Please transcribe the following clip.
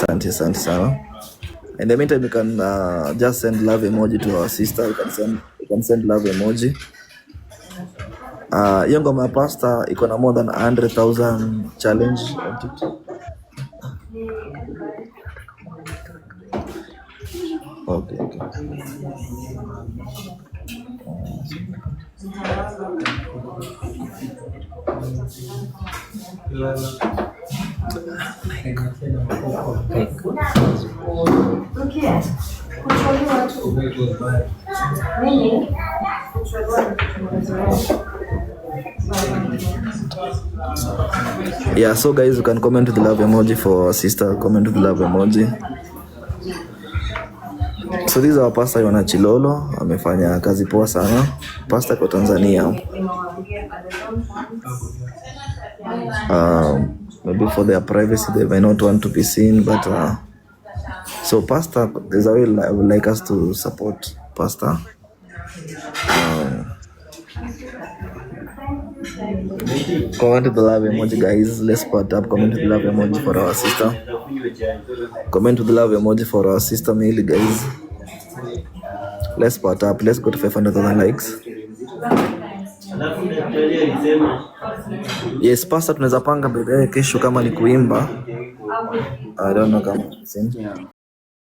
Asante sana. In the meantime, you can just send love emoji to our sister. You can send love emoji. Hiyo ngoma ya Pasta iko na more than 100,000 challenge on TikTok. Okay. Yeah, so guys, you can comment with the love emoji for our sister. Comment with the love emoji. So this is our pastor Yona Chilolo. Amefanya kazi poa sana. Pastor kwa Tanzania. Maybe for their privacy they may not want to be seen, but so pastor, there's a way I would like us to support pastor. Comment with the love emoji, guys. Let's put up. Comment with the love emoji for our sister. Comment with the love emoji for our sister Milly, guys. Let's put up. Let's go to 500,000 likes. Yes, pastor, tunaweza panga baadaye kesho kama ni kuimba. I don't know kama